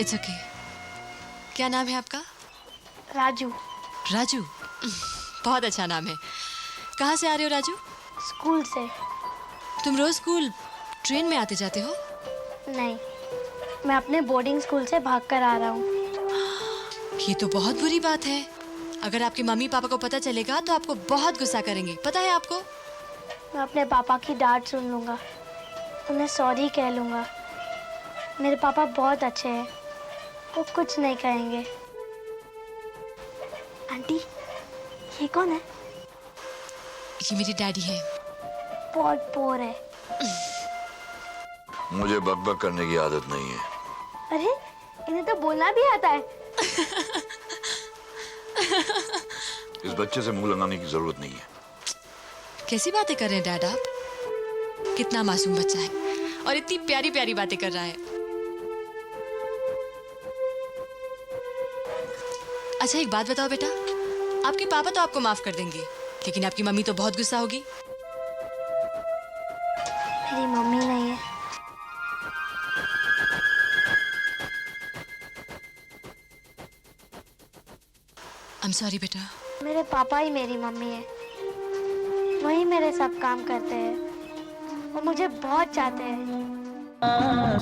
It's okay. क्या नाम है आपका? राजू। राजू, बहुत अच्छा नाम है। कहाँ से आ रहे हो राजू? स्कूल से। तुम रोज स्कूल ट्रेन में आते जाते हो? नहीं, मैं अपने बोर्डिंग स्कूल से भागकर आ रहा हूँ। ये तो बहुत बुरी बात है। अगर आपके मम्मी पापा को पता चलेगा तो आपको बहुत गुस्सा करेंगे, पता है आपको? मैं अपने पापा की डांट सुन लूँगा, उन्हें सॉरी कह लूँगा। मेरे पापा बहुत अच्छे हैं, वो कुछ नहीं कहेंगे। आंटी, ये कौन है? ये मेरी डैडी है। बहुत बोर है। मुझे बकबक करने की आदत नहीं है। अरे, इन्हें तो बोलना भी आता है। इस बच्चे से मुंह लगाने की जरूरत नहीं है। कैसी बातें कर रहे हैं डैड आप? कितना मासूम बच्चा है और इतनी प्यारी प्यारी बातें कर रहा है। अच्छा एक बात बताओ बेटा, आपके पापा तो आपको माफ कर देंगे, लेकिन आपकी मम्मी तो बहुत गुस्सा होगी। मेरी मम्मी नहीं है। आई एम सॉरी बेटा। मेरे पापा ही मेरी मम्मी है, वही मेरे सब काम करते हैं, वो मुझे बहुत चाहते हैं।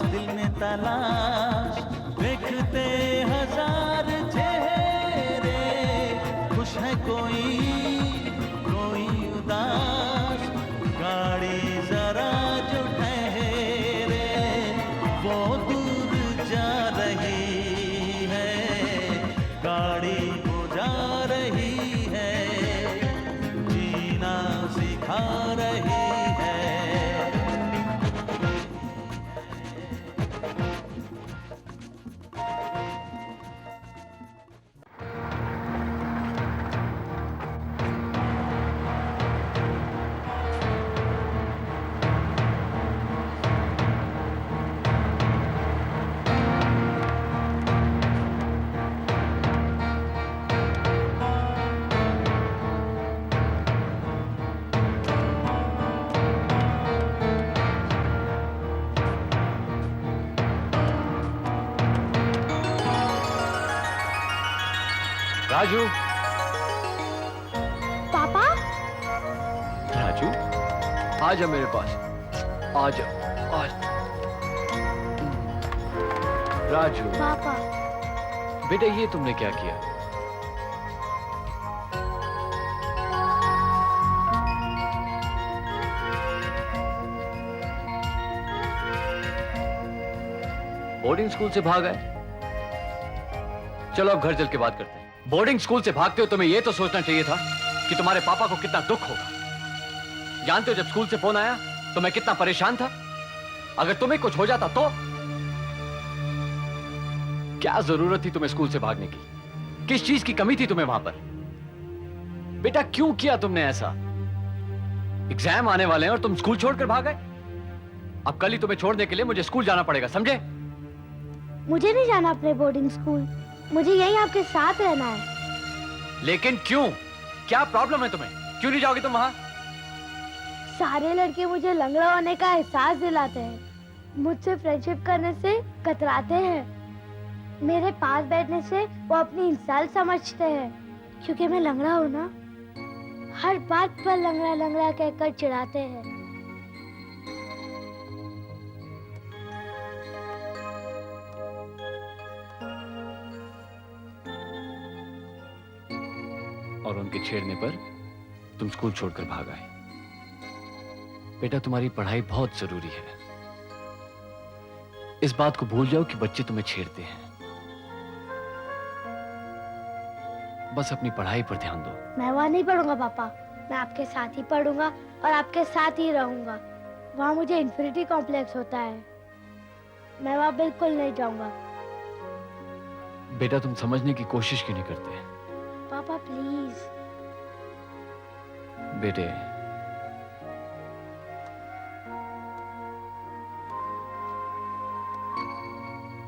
दिल में तलाश देखते हजार चेहरे, खुश है कोई कोई उदास, गाड़ी जरा जो ठहरे, वो दूर जा रही है, गाड़ी वो जा रही है, जीना सिखा रही है। राजू, पापा? राजू, आ जा मेरे पास, आ जा, आ जा। राजू, पापा, बेटा ये तुमने क्या किया? बोर्डिंग स्कूल से भाग आए? चलो अब घर चल के बात करते हैं। बोर्डिंग स्कूल से भागते हो तुम्हें यह तो सोचना चाहिए था कि तुम्हारे पापा को कितना दुख होगा। जानते हो जब स्कूल से फोन आया तो मैं कितना परेशान था। अगर तुम्हें कुछ हो जाता तो? क्या जरूरत थी तुम्हें स्कूल से भागने की? किस चीज की कमी थी तुम्हें वहां पर? बेटा क्यों किया तुमने ऐसा? एग्जाम आने वाले हैं और तुम स्कूल छोड़कर भाग गए। अब कल ही तुम्हें छोड़ने के लिए मुझे स्कूल जाना पड़ेगा, समझे? मुझे नहीं जाना अपने बोर्डिंग स्कूल, मुझे यहीं आपके साथ रहना है। लेकिन क्यों? क्या प्रॉब्लम है तुम्हें? क्यों नहीं जाओगे तुम वहां? सारे लड़के मुझे लंगड़ा होने का एहसास दिलाते हैं, मुझसे फ्रेंडशिप करने से कतराते हैं, मेरे पास बैठने से वो अपनी इंसल्ट समझते हैं, क्योंकि मैं लंगड़ा हूँ ना। हर बात पर लंगड़ा लंगड़ा कहकर चिढ़ाते हैं। और उनके छेड़ने पर तुम स्कूल छोड़कर भाग आए। बेटा तुम्हारी पढ़ाई बहुत जरूरी है। इस बात को भूल जाओ कि बच्चे तुम्हें छेड़ते हैं। बस अपनी पढ़ाई पर ध्यान दो। मैं वहाँ नहीं पढ़ूंगा पापा, मैं आपके साथ ही पढ़ूंगा और आपके साथ ही रहूंगा। वहाँ मुझे इन्फिनिटी कॉम्प्लेक्स होता है, मैं वहाँ बिल्कुल नहीं जाऊंगा। बेटा तुम समझने की कोशिश क्यों नहीं करते? पापा प्लीज। बेटे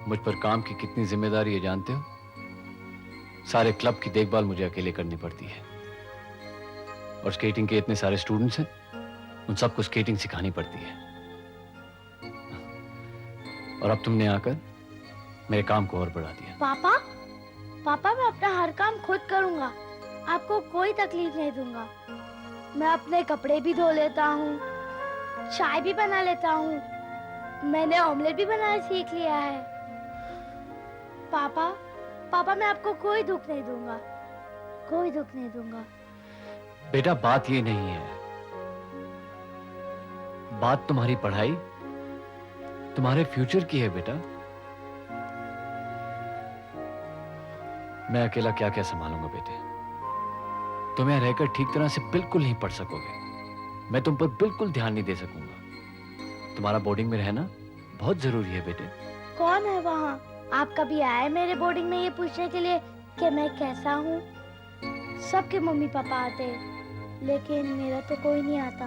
मुझ पर काम की कितनी जिम्मेदारी है जानते हो? सारे क्लब की देखभाल मुझे अकेले करनी पड़ती है और स्केटिंग के इतने सारे स्टूडेंट्स हैं, उन सबको स्केटिंग सिखानी पड़ती है। और अब तुमने आकर मेरे काम को और बढ़ा दिया। पापा, पापा मैं अपना हर काम खुद करूंगा, आपको कोई तकलीफ नहीं दूंगा। मैं अपने कपड़े भी धो लेता हूँ, चाय भी बना लेता हूँ, मैंने ऑमलेट भी बनाना सीख लिया है। पापा, पापा मैं आपको कोई दुख नहीं दूंगा, कोई दुख नहीं दूंगा। बेटा बात ये नहीं है, बात तुम्हारी पढ़ाई, तुम्हारे फ्यूचर की है बेटा। मैं अकेला क्या क्या संभालूंगा बेटे। तुम यहाँ रहकर ठीक तरह से बिल्कुल नहीं पढ़ सकोगे, मैं तुम पर बिल्कुल ध्यान नहीं दे सकूंगा। तुम्हारा बोर्डिंग में रहना बहुत जरूरी है बेटे। कौन है वहाँ? आप कभी आए मेरे बोर्डिंग में ये पूछने के लिए कि मैं कैसा हूँ? सबके मम्मी पापा आते हैं, लेकिन मेरा तो कोई नहीं आता।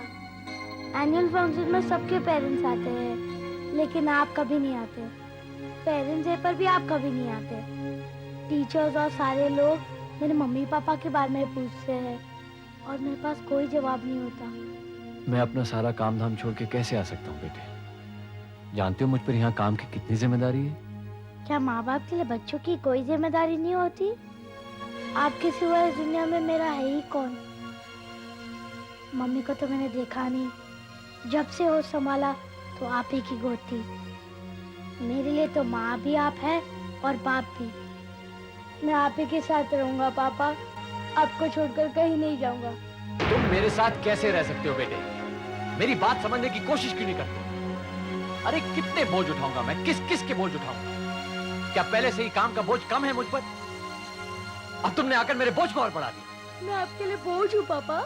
एनुअल फंक्शन में सबके पेरेंट्स आते हैं, लेकिन आप कभी नहीं आते। पेरेंट्स डे पर भी आप कभी नहीं आते। टीचर्स और सारे लोग मेरे मम्मी पापा के बारे में पूछते हैं और मेरे पास कोई जवाब नहीं होता। मैं अपना सारा काम धाम छोड़ के कैसे आ सकता हूँ बेटे? जानते हो मुझ पर यहाँ काम की कितनी जिम्मेदारी है? क्या माँ बाप के लिए बच्चों की कोई जिम्मेदारी नहीं होती? आपके सिवा इस दुनिया में मेरा है ही कौन? मम्मी को तो मैंने देखा नहीं, जब से होश संभाला तो आप ही की गोद थी। मेरे लिए तो माँ भी आप है और बाप भी। मैं आप ही के साथ रहूंगा पापा, आपको छोड़कर कहीं नहीं जाऊंगा। तुम मेरे साथ कैसे रह सकते हो बेटे? मेरी बात समझने की कोशिश क्यों नहीं करते? अरे कितने बोझ उठाऊंगा मैं, किस किस के बोझ उठाऊंगा? क्या पहले से ही काम का बोझ कम है मुझ पर? अब तुमने आकर मेरे बोझ को और बढ़ा दिया। मैं आपके लिए बोझ हूँ पापा।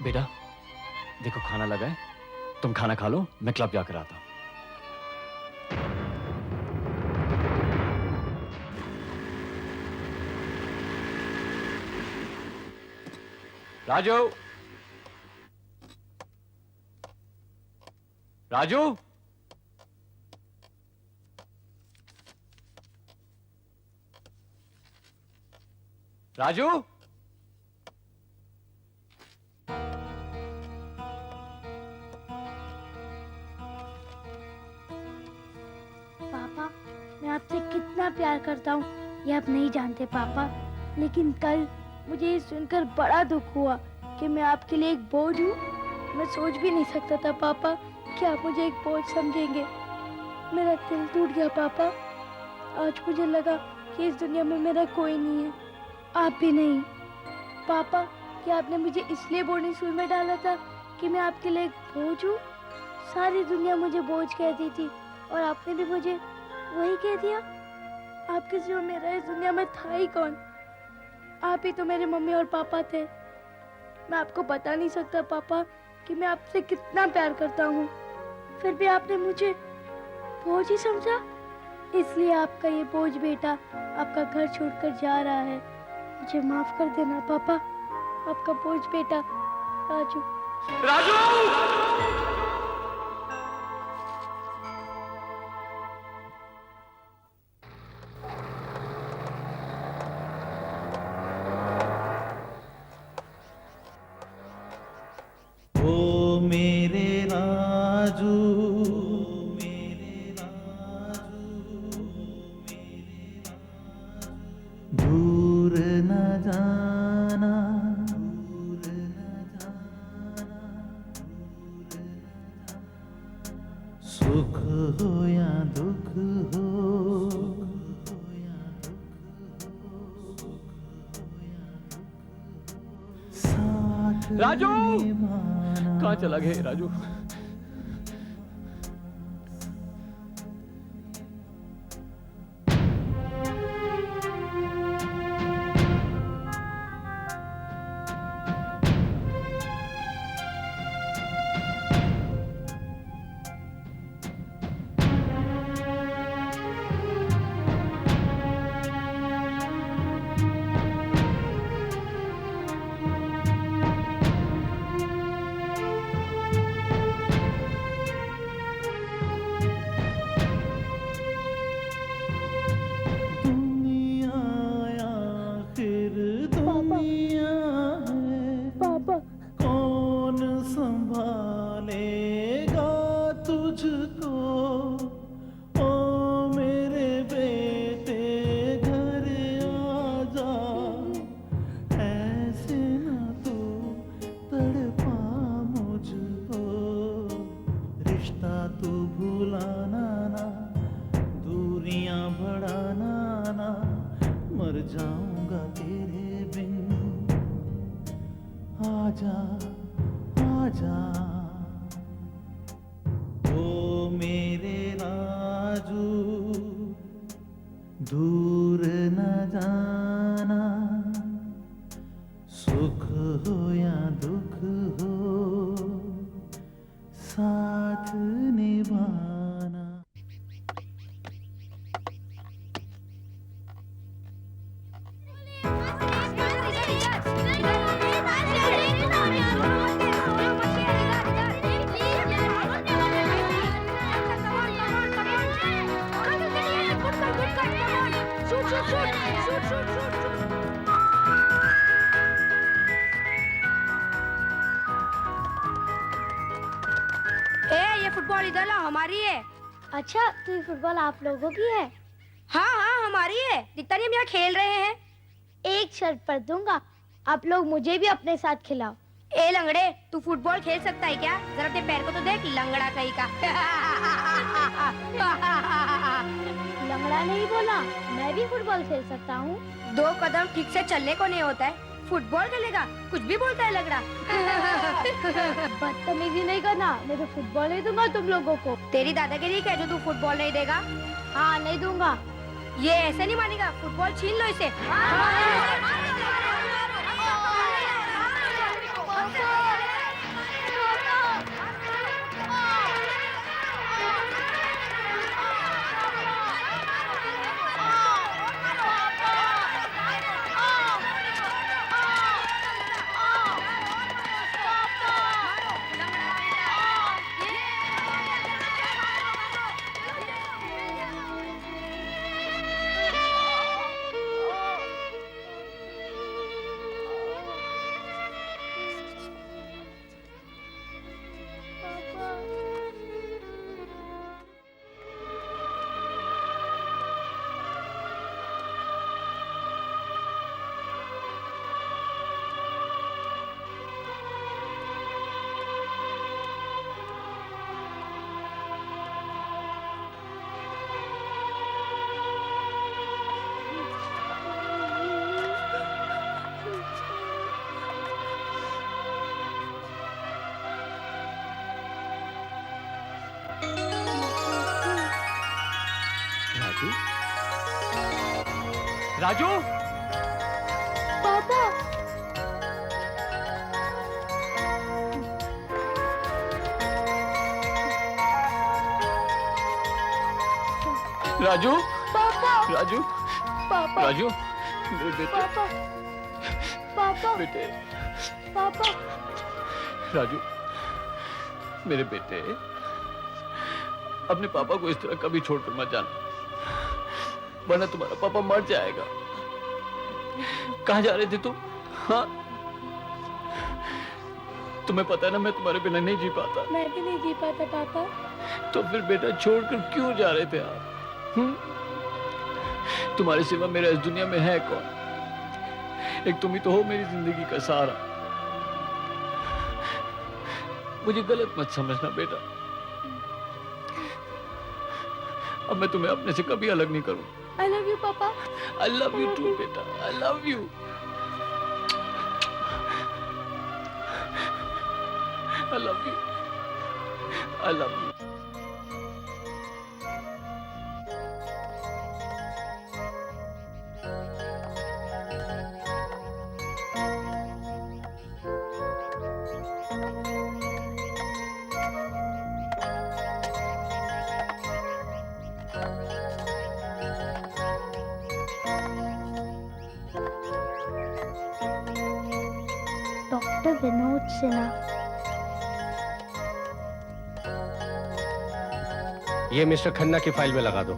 बेटा देखो खाना लगा है, तुम खाना खा लो, मैं क्लब जाकर आता हूं। राजू, राजू, राजू, पापा मैं आपसे कितना प्यार करता हूँ ये आप नहीं जानते पापा, लेकिन कल मुझे ये सुनकर बड़ा दुख हुआ कि मैं आपके लिए एक बोझ हूँ। मैं सोच भी नहीं सकता था पापा कि आप मुझे एक बोझ समझेंगे। मेरा दिल टूट गया पापा। आज मुझे लगा कि इस दुनिया में मेरा कोई नहीं है, आप भी नहीं। पापा क्या आपने मुझे इसलिए बोर्डिंग स्कूल में डाला था कि मैं आपके लिए एक बोझ हूँ? सारी दुनिया मुझे बोझ कहती थी और आपने भी मुझे वही कह दिया। आपके सिवा मेरा इस दुनिया में था ही कौन? आप ही तो मेरे मम्मी और पापा थे। मैं आपको बता नहीं सकता पापा कि मैं आपसे कितना प्यार करता हूँ, फिर भी आपने मुझे बोझ ही समझा। इसलिए आपका ये बोझ बेटा आपका घर छोड़कर जा रहा है। मुझे माफ कर देना पापा, आपका बोझ बेटा राजू। राजू! ओ मेरे राजू, दूर न जाना, सुख हो या दुख हो, साथ राजू! निभाना। कहाँ चला गया ये राजू? जा, ओ मेरे राजू दूर न जाना, सुख हो या दुख हो साथ निभाना। ये फुटबॉल इधर ला, हमारी है। अच्छा, तो ये फुटबॉल आप लोगों की है? हाँ हाँ हमारी है, दिखता नहीं हम यहाँ खेल रहे हैं। एक शर्त पर दूंगा, आप लोग मुझे भी अपने साथ खिलाओ। ए लंगड़े, तू फुटबॉल खेल सकता है क्या? जरा अपने पैर को तो देख, लंगड़ा कहीं का। लंगड़ा नहीं बोला, मैं भी फुटबॉल खेल सकता हूँ। 2 कदम ठीक से चलने को नहीं होता है, फुटबॉल खेलेगा? कुछ भी बोलता है लंगड़ा। बदतमीजी नहीं करना, मैं तो फुटबॉल नहीं दूंगा तुम लोगों को। तेरी दादागिरी क्या जो तू फुटबॉल नहीं देगा? हाँ, नहीं दूंगा। ये ऐसे नहीं मानेगा, फुटबॉल छीन लो इसे। राजू, राजू, पापा, राजू, पापा, राजू, पापा, राजू, मेरे बेटे, पापा, पापा, बेटे, पापा। राजू, मेरे बेटे, अपने पापा को इस तरह कभी छोड़कर मत जाना, वरना तुम्हारा पापा मर जाएगा। कहाँ जा रहे थे तुम? हाँ, तुम्हें पता है ना मैं तुम्हारे बिना नहीं जी पाता। मैं भी नहीं जी पाता पापा। तो फिर बेटा छोड़कर क्यों जा रहे थे आप? तुम्हारे सिवा मेरा इस दुनिया में है कौन? एक तुम ही तो हो मेरी जिंदगी का सहारा। मुझे गलत मत समझना बेटा, अब मैं तुम्हें अपने से कभी अलग नहीं करूं। I love you, पापा। I love you too, बेटा। I love you. I love you. I love you. Doctor Vinod Sinha. ये मिस्टर खन्ना की फाइल में लगा दो।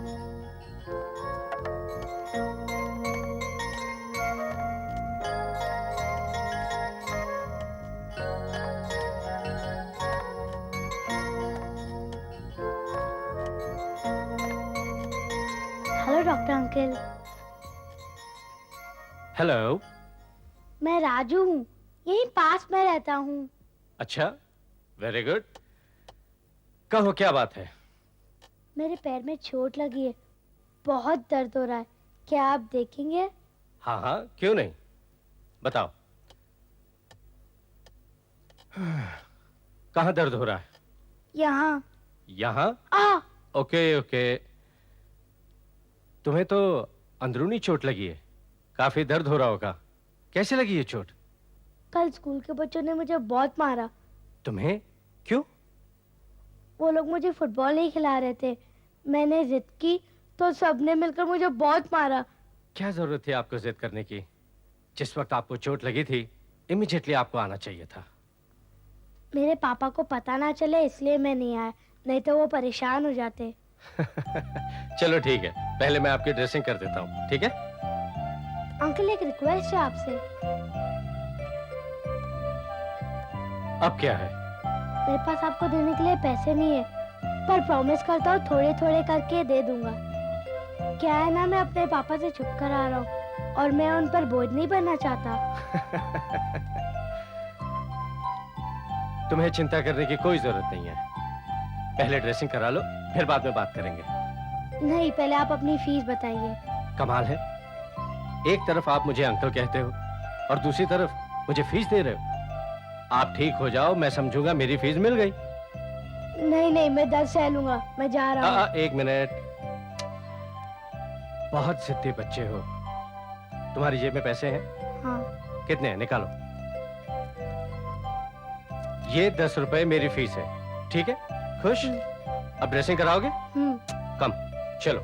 Hello doctor uncle. हेलो। मैं राजू हूँ, यहीं पास में रहता हूँ। अच्छा, वेरी गुड। कहो क्या बात है? मेरे पैर में चोट लगी है, बहुत दर्द हो रहा है, क्या आप देखेंगे? हाँ हाँ, क्यों नहीं, बताओ। कहाँ दर्द हो रहा है? यहाँ। यहाँ? आ ओके ओके। तुम्हें तो अंदरूनी चोट लगी है, काफी दर्द हो रहा होगा। कैसे लगी ये चोट? कल स्कूल के बच्चों ने मुझे बहुत मारा। तुम्हें? क्यों? वो लोग मुझे फुटबॉल नहीं खिला रहे थे। मैंने जिद की तो सबने मिलकर मुझे बहुत मारा। क्या जरूरत थी आपको जिद करने की? जिस वक्त आपको चोट लगी थी इमीडिएटली आपको आना चाहिए था। मेरे पापा को पता ना चले इसलिए मैं नहीं आया, नहीं तो वो परेशान हो जाते। चलो ठीक है, पहले मैं आपकी ड्रेसिंग कर देता हूँ, ठीक है? अंकल एक रिक्वेस्ट है आपसे। अब क्या है? मेरे पास आपको देने के लिए पैसे नहीं है, पर प्रॉमिस करता हूँ थोड़े थोड़े करके दे दूंगा। क्या है ना, मैं अपने पापा से छुप कर आ रहा हूँ और मैं उन पर बोझ नहीं बनना चाहता। तुम्हें चिंता करने की कोई जरूरत नहीं है। पहले ड्रेसिंग करा लो, फिर बाद में बात करेंगे। नहीं, पहले आप अपनी फीस बताइए। कमाल है, एक तरफ आप मुझे अंकल कहते हो और दूसरी तरफ मुझे फीस दे रहे हो। आप ठीक हो जाओ, मैं समझूंगा मेरी फीस मिल गई। नहीं नहीं, मैं 10 सह लूंगा, मैं जा रहा हूँ। एक मिनट, बहुत जिद्दी बच्चे हो। तुम्हारी जेब में पैसे हैं? हाँ। कितने हैं? निकालो। ये 10 रुपए मेरी फीस है, ठीक है? खुश? अब ड्रेसिंग कराओगे? कम, चलो।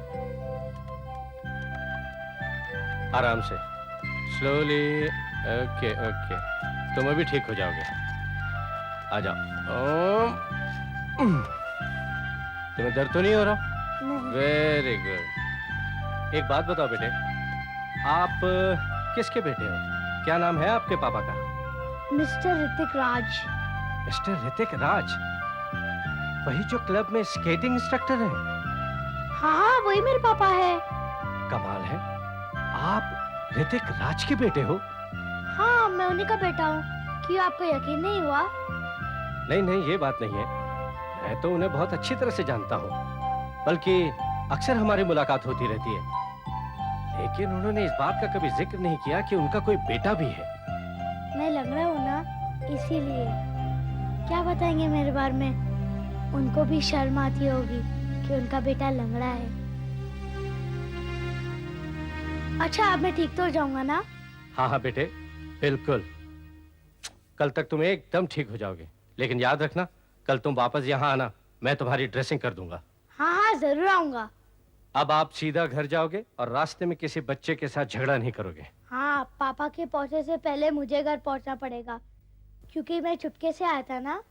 आराम से, स्लोली। ओके ओके, तुम अभी ठीक हो जाओगे। आ जाओ। तुम्हें दर्द तो नहीं हो रहा? नहीं। Very good. एक बात बताओ बेटे, आप किसके बेटे हो? क्या नाम है आपके पापा का? मिस्टर ऋतिक राज। मिस्टर ऋतिक राज? वही जो क्लब में स्केटिंग इंस्ट्रक्टर है? हाँ, वही मेरे पापा है। कमाल है, आप ऋतिक राज के बेटे हो? हाँ, मैं उन्हीं का बेटा हूँ। क्यों, आपको यकीन नहीं हुआ? नहीं नहीं, ये बात नहीं है। मैं तो उन्हें बहुत अच्छी तरह से जानता हूँ, बल्कि अक्सर हमारी मुलाकात होती रहती है। लेकिन उन्होंने इस बात का कभी जिक्र नहीं किया कि उनका कोई बेटा भी है। मैं लंगड़ा हूँ ना, इसीलिए। क्या बताएंगे मेरे बारे में? उनको भी शर्म आती होगी कि उनका बेटा लंगड़ा है। अच्छा, अब मैं ठीक तो हो जाऊंगा ना? हाँ हाँ बेटे, बिल्कुल। कल तक तुम एकदम ठीक हो जाओगे। लेकिन याद रखना, कल तुम वापस यहाँ आना, मैं तुम्हारी ड्रेसिंग कर दूंगा। हाँ हाँ, जरूर आऊंगा। अब आप सीधा घर जाओगे और रास्ते में किसी बच्चे के साथ झगड़ा नहीं करोगे। हाँ, पापा के पहुंचने से पहले मुझे घर पहुंचना पड़ेगा, क्योंकि मैं चुपके से आया था ना।